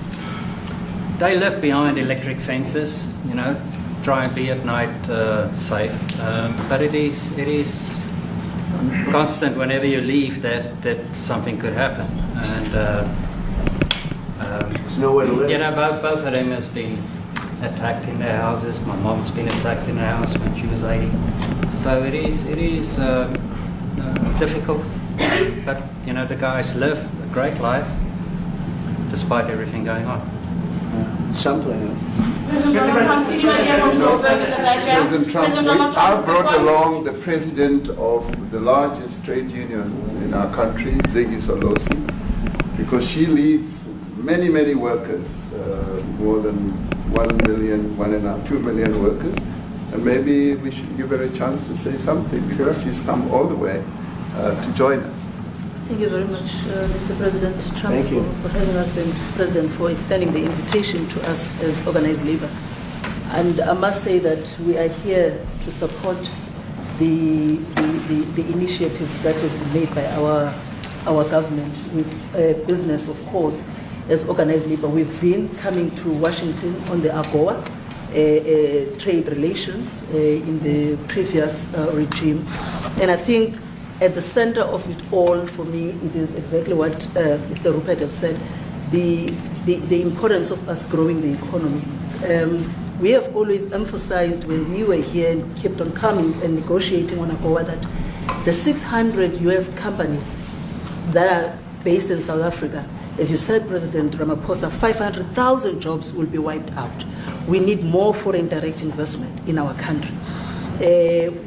They live behind electric fences, you know, try and be at night safe. But it is constant whenever you leave that something could happen. And there's nowhere to live. You know, both of them has been attacked in their houses. My mom's been attacked in her house when she was 80. So it is difficult. But you know, the guys live a great life despite everything going on. Something. President Trump, I brought along the president of the largest trade union in our country, Ziggy Solosi, because she leads many workers, more than 1 million, 2 million workers, and maybe we should give her a chance to say something, because she's come all the way to join us. Thank you very much, Mr. President Trump, for having us, and President for extending the invitation to us as organized labor. And I must say that we are here to support the initiative that has been made by our government with business, of course, as organized labor. We've been coming to Washington on the AGOA trade relations in the previous regime, and I think at the center of it all, for me, it is exactly what Mr. Rupert has said, the importance of us growing the economy. We have always emphasized when we were here and kept on coming and negotiating on AGOA that the 600 US companies that are based in South Africa, as you said, President Ramaphosa, 500,000 jobs will be wiped out. We need more foreign direct investment in our country.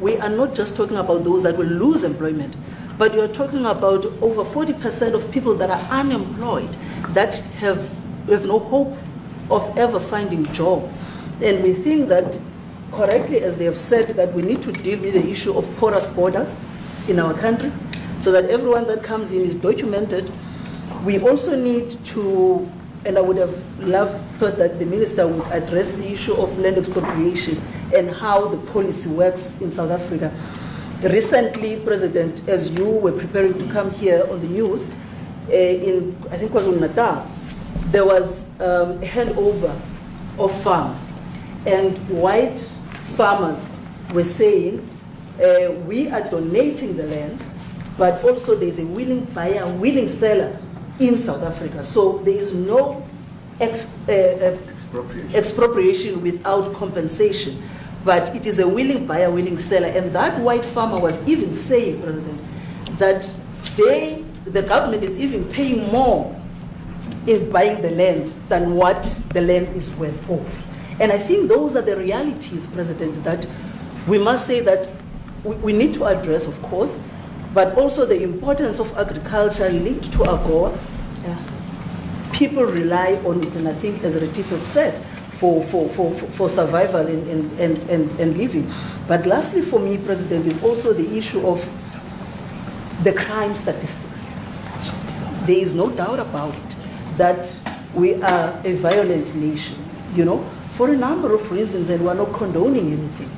We are not just talking about those that will lose employment, but we are talking about over 40% of people that are unemployed, that have no hope of ever finding a job. And we think that, correctly, as they have said, that we need to deal with the issue of porous borders. in our country, so that everyone that comes in is documented. We also need to, and I would have thought that the minister would address the issue of land expropriation and how the policy works in South Africa. Recently, President, as you were preparing to come here on the news, in, I think it was in Natal, there was a handover of farms, and white farmers were saying, we are donating the land, but also there's a willing buyer, willing seller in South Africa. So there is no expropriation without compensation, but it is a willing buyer, willing seller. And that white farmer was even saying, President, that the government is even paying more in buying the land than what the land is worth of. And I think those are the realities, President, that we must say that we need to address, of course, but also the importance of agriculture linked to AGOA. People rely on it, and I think, as Retief have said, for survival and living. But lastly, for me, President, is also the issue of the crime statistics. There is no doubt about it that we are a violent nation, for a number of reasons, and we're not condoning anything.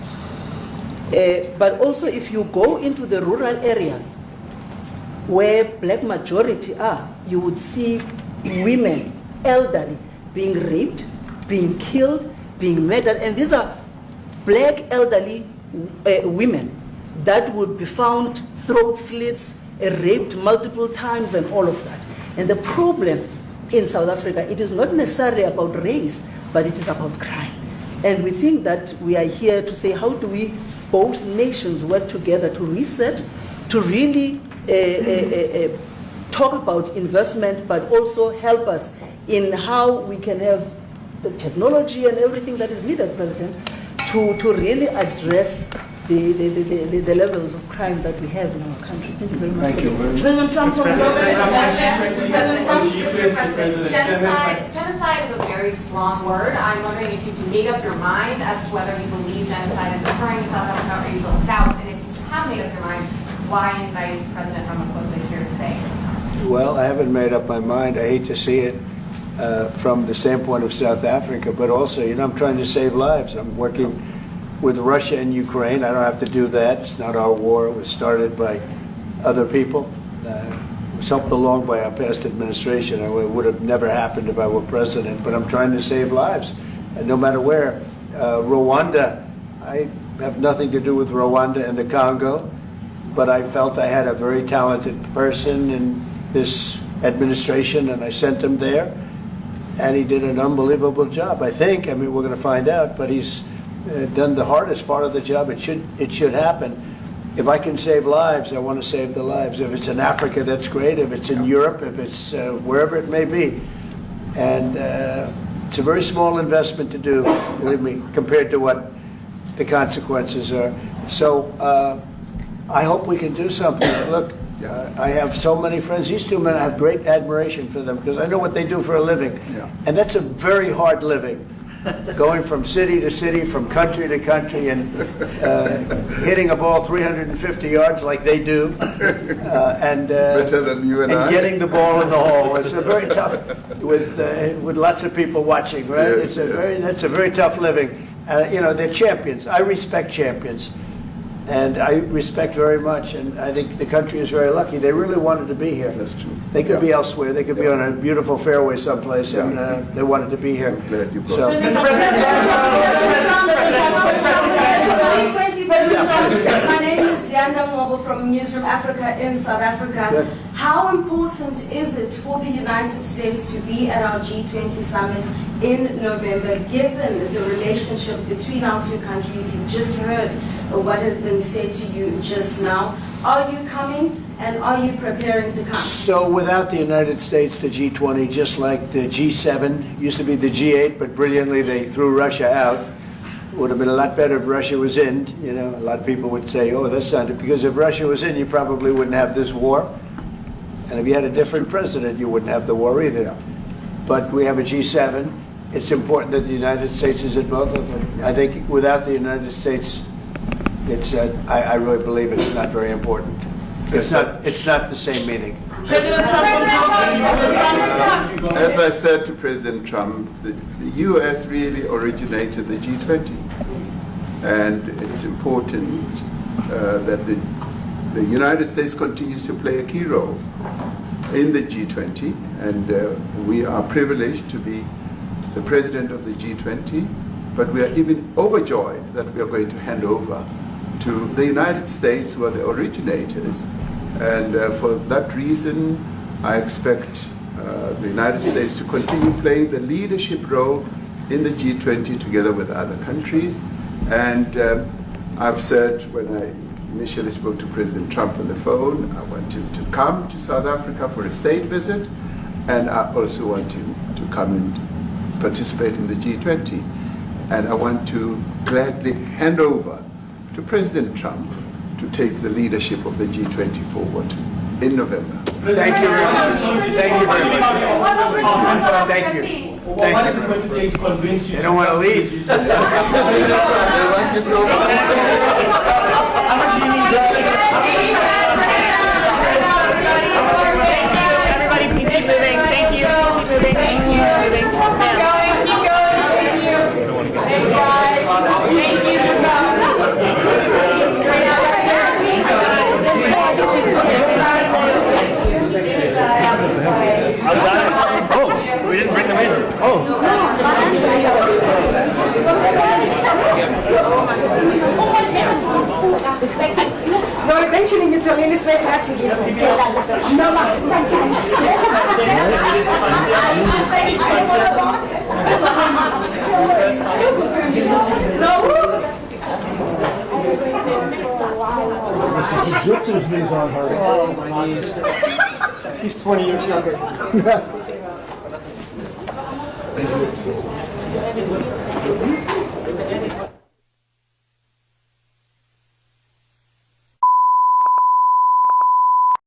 But also, if you go into the rural areas where black majority are, you would see women, elderly, being raped, being killed, being murdered. And these are black elderly women that would be found throat slits, raped multiple times, and all of that. And the problem in South Africa, it is not necessarily about race, but it is about crime. And we think that we are here to say, how do we, both nations, work together to reset, to really talk about investment, but also help us in how we can have the technology and everything that is needed, President, to really address the levels of crime that we have in our country. Thank you very much. Thank you very much. President Trump, genocide is a very strong word. I'm wondering if you can make up your mind as to whether you believe genocide is occurring in South Africa, or you still have doubts, and if you have made up your mind, why invite President Ramaphosa here today? Well, I haven't made up my mind. I hate to see it from the standpoint of South Africa, but also, I'm trying to save lives. I'm working with Russia and Ukraine. I don't have to do that. It's not our war. It was started by other people. It was helped along by our past administration. It would have never happened if I were president, but I'm trying to save lives, and no matter where. Rwanda, I have nothing to do with Rwanda and the Congo, but I felt I had a very talented person in this administration, and I sent him there, and he did an unbelievable job, I think. We're going to find out, but he's done the hardest part of the job. It should happen. If I can save lives, I want to save the lives. If it's in Africa, that's great. If it's in Europe, if it's wherever it may be. And it's a very small investment to do, believe me, compared to what the consequences are. So I hope we can do something. Look, I have so many friends. These two men, I have great admiration for them because I know what they do for a living. Yeah. And that's a very hard living. Going from city to city, from country to country, and hitting a ball 350 yards like they do, and better than you and I. Getting the ball in the hole. It's a very tough, with lots of people watching, right? Yes, That's a very tough living. They're champions. I respect champions, and I respect very much. And I think the country is very lucky. They really wanted to be here. That's true. They could be elsewhere. They could be on a beautiful fairway someplace, and they wanted to be here. I'm glad you brought So. My name is Yanda Mobile from Newsroom Africa in South Africa. Good. How important is it for the United States to be at our G20 summit in November, given the relationship between our two countries? You just heard what has been said to you just now. Are you coming, and are you preparing to come? So without the United States, the G20, just like the G7, used to be the G8, but brilliantly they threw Russia out. Would have been a lot better if Russia was in. A lot of people would say, oh, that's not it. Because if Russia was in, you probably wouldn't have this war. And if you had a different president, you wouldn't have the war either. But we have a G7. It's important that the United States is in both of them. I think without the United States, I really believe it's not very important. It's not the same meaning. As I said to President Trump, the U.S. really originated the G20. And it's important that the United States continues to play a key role in the G20. And we are privileged to be the president of the G20. But we are even overjoyed that we are going to hand over to the United States, who are the originators. And for that reason, I expect the United States to continue playing the leadership role in the G20 together with other countries. And I've said when I initially spoke to President Trump on the phone, I want him to come to South Africa for a state visit, and I also want him to come and participate in the G20. And I want to gladly hand over to President Trump to take the leadership of the G20 forward in November. Thank you very much. Thank you very much. Thank you. What is it going to take to convince you? They don't want to leave. How much do you need? Everybody, please keep moving. Thank you. Keep moving. Thank you. Keep going. Hey guys. Thank you. Oh, we didn't bring them in. Oh. No, eventually it's only this place that's in this. No, This knees on her. Oh, my knees. He's 20 years younger. Thank you.